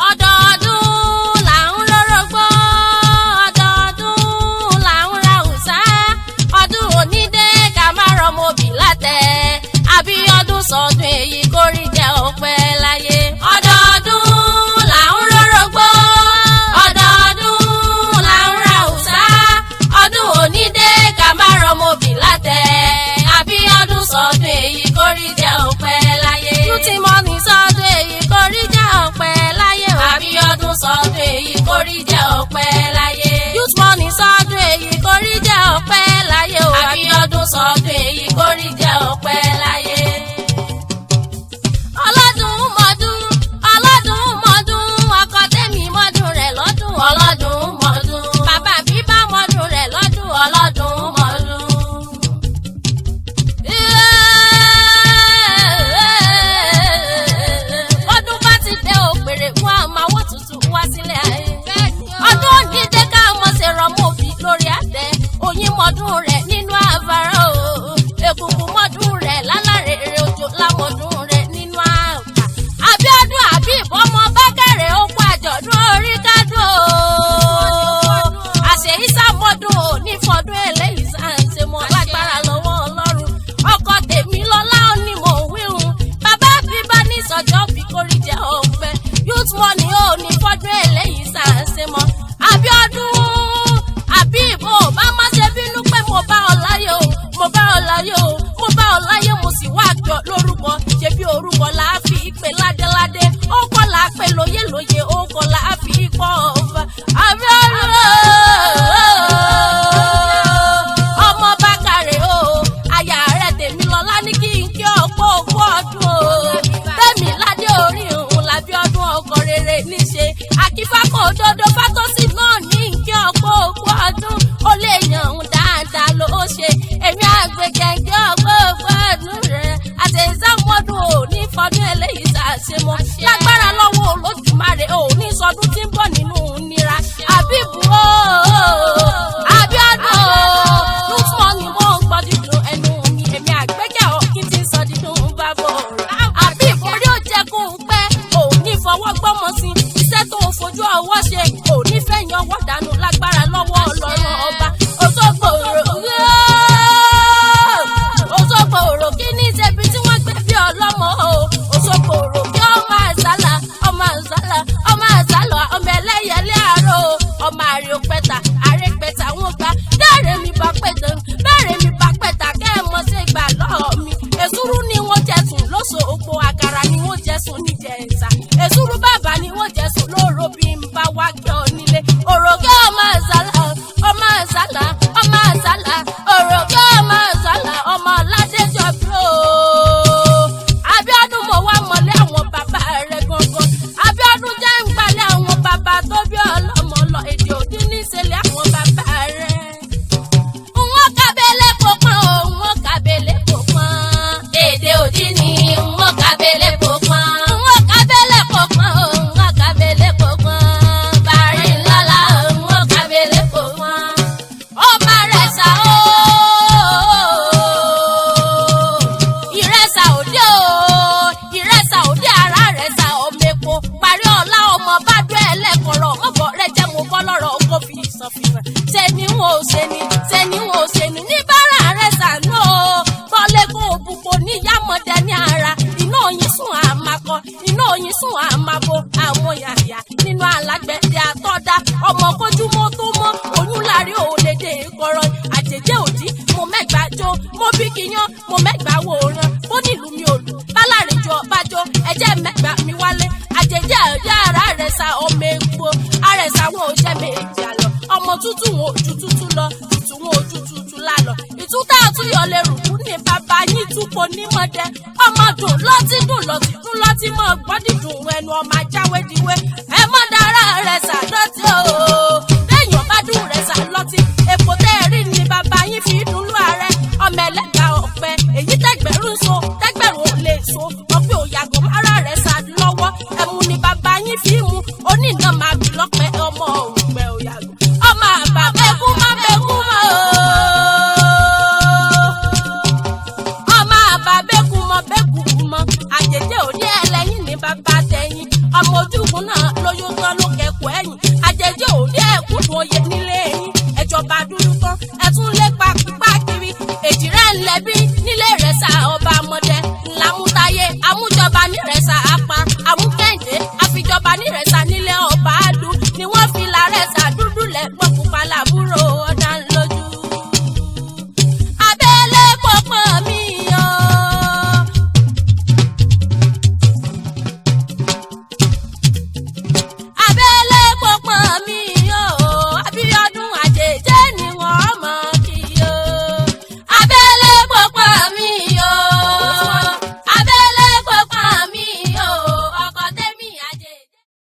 ọdọọdún là ń rórógbó ọdọọdún là ń ra òòṣà ọdún onídé ká má rọmọbì látẹ àbíọdún sọdún èyí kórìí jẹ ọpẹ́ láyé. ọdọọdún là ń rórógbó ọdọọdún là ń ra òòṣà ọdún onídé ká má rọmọbì látẹ àbíọdún sọdún èyí kórìí jẹ ọpẹ́ láyé. tútì mọ́ni sọdún èyí kórìí jẹ ọpẹ́ láyé o. àbíọdún sọdún èyí kórìí jẹ ọpẹ́ láyé. youth money sọdún èyí kórìí jẹ ọpẹ́ láyé o. àbíọdún sọdún èyí kórìí jẹ ọpẹ́ láyé. ọlọ́dún mọ́dún ọkọ tèmi mọ́dún rẹ̀ lọ́dún ọlọ́dún mọ́dún bàbá mi bá mọ́dún rẹ̀ lọ́dún ọlọ́dún mọ́dún. ọdún bá ti dé òpèrè fún àmàwọ̀ tuntun wá sílẹ̀ ayé. ọdún onídé ká mọ̀ ṣe rọmọbì lórí àtẹ oyin mọ́dún rẹ̀ nínú àbárò èkùkù mọ́dún rẹ̀ lálàrèrè òjò lámọ̀dún rẹ̀ nínú àgbà. àbíọdún àbí ìbọmọ bákàrẹ̀ ó kó àjọ̀dún orí kádùn àṣeyí sàmọ́dún ò ní fọdún eléyìí sáǹsẹ mọ́ lágbára lọ́wọ́ ọlọ́run ọkọ tèmi lọ́lá ó ní mò ń wíhun bàbá bí bá ní sọjọ́ bí kórìí jẹ́ ọ̀pẹ youth money ó ní fọdún eléyìí sáǹsẹ mọ́ àbíọdún àbí ìbò bá má ṣe bínú pé mo bá ọ láyé o mo bá ọ láyé o mo bá ọ láyé mo sì wá àjọ lórúkọ ṣebí orúkọ là á fi pè ládéládé ó kọ́ là á pè lóyè ó kọ́ là á fi kọ́ ọ̀fà àbíọdún ọmọ bákàrẹ̀ o aya rẹ̀ tèmi lọ́lá ní kí n kí ọ̀pọ̀ òkú ọdún o tèmi ládé orí òun làbíọdún ọkọ rere níṣe akífákò òdodo fátọ́sì náà ní kí ọ̀pọ̀ òkú ọdún ó lè yàn ń dáadáa ló ṣe èmi àgbẹ̀gẹ̀gẹ̀ ọ̀pọ̀ òkú ọdún rẹ̀ àti ìsàmọ́dún ò ní fọdún eléyìí ṣàṣemọ́ lágbára lọ́wọ́ Olódùmarè ò ní sọdún tí ń bọ̀ nínú nira àbíbù o àbíọdún youth money mo ń gbọ́ dídùn ẹnu mi èmi àgbẹ̀gẹ̀ ọ̀kí ti sọ dídùn bá bọ̀ rẹ̀ àbíbù orí ò jẹ́ kó ń pẹ́ ò ní fọwọ́ gbọ́mọ sí iṣẹ́ tó ń fojú ọwọ́ ṣe ò ní fẹ̀yìn ọwọ́ dànù lágbára lọ́wọ́ Ọlọ́run ọba Òṣogbo òrò kí ní ṣebí tí wọ́n gbé bí ọlọ́mọ o Òṣogbo òrò kí ọmọ àṣálà ọmọ ẹlẹ́yẹlé àárọ̀ ọmọ àrèpẹ̀tà wọn gbà bẹ́ẹ̀rẹ̀ mi bá pẹ̀tà kẹ́ ẹ̀ mọ́ sí gbà lọ́ọ̀ mi èsúrú ni wọ́n jẹ̀sùn lóṣogbo àkàrà ni wọ́n jẹ̀sùn níjẹ̀ṣà èsúrú bàbá ni wọ́n jẹ̀sùn lóòrò bí n bá wá kí ọ nílé òròkè ọmọ àṣálà òròkè ọmọ àṣálà ọmọ aládéjọ bí o àbíọdún mo wá mọ̀lẹ́ àwọn bàbá rẹ̀ gangan àbíọdún jẹ́ ń gbalẹ̀ àwọn bàbá tó bí ọlọ́mọ lọ èdè òdì níṣẹ́lẹ̀ àwọn bàbá rẹ̀. wọ́n kábẹ́lẹ́ kó pọ́n o wọ́n kábẹ́lẹ́ kó pọ́n èdè òdì ni wọ́n kábẹ́lẹ́ kó pọ́n wọ́n kábẹ́lẹ́ kó pọ́n o wọ́n kábẹ́lẹ́ kó pọ́n bàrí ńlá wọ́n kábẹ́lẹ́ kó pọ́n ọmọ rẹ̀ sá o ìrẹsà òde ara rẹ̀ sá ọmọ epo parí ọlá ọmọ bá dún ẹlẹ́kọ̀ọ́rọ̀ ọmọbọ̀ rẹ̀ jẹ́ mo bọ́ lọ́rọ̀ kó fi ìsọfihàn ṣe ni wọn ò ṣe ni ní bára rẹ̀ sànú o bọ́lẹ́kùn òbúkọ níyàmọ̀dẹ ní ara iná oyin sùn àmàkọ iná oyin sùn àmàbo àwọn yàyà nínú alágbẹ̀dẹ àtọ́dá ọmọ kójúmọ́ tó mọ́ oyún lárí òlédè kọ̀rọ̀ àjèjì òdì mo mẹ́gbàájó mo bí kíyàn mo mẹ́gbàá wòran bó nílùú mi ò lù bálàrìnjọ ọbàjọ ẹ̀jẹ̀ mẹ́gbà mi wálé àjèjì ẹ̀dẹ́ ara rẹ̀ sa ọmọ epo àrẹ̀sà wọn ò jẹ́ méjì àlọ́ ọmọ tútù wọn ojú tútù lọ tútù wọn ojú tútù lálọ́ ìtútà àtúnyọ̀ lè rùkú ní bàbá yín túpọ̀ nímọ̀dẹ ọmọ dùn lọ́tí mọ̀ gbọ́dìdùn ẹnu ọmọ ajáwédiwé ẹ mọ̀ dára rẹ̀ sà lọ́tí o lẹ́yìn bá dùn rẹ̀ sà lọ́tí èpo tẹ́ ẹ rí ni bàbá yín fi dùn lú ààrẹ ọmọ ẹlẹ́gbàá ọ̀pẹ èyí tẹ́gbẹ̀rún ò lè so ọ̀pẹ òyàgò mara rẹ̀ sà lọ́wọ́ ẹmu ni bàbá yín fi mú onínà máa bì lọ́pẹ́ ọmọ òwúgbẹ́ òyàgò ọmọ àbá bẹ́kú mọ́ ọmọ àbá bẹ́kú mọ́ àjèjì òní ẹlẹ́yìn ní bàbá tẹ̀yìn ọmọ ojúgun náà lóyún tán ló kẹ́kọ̀ọ́ ẹ̀yìn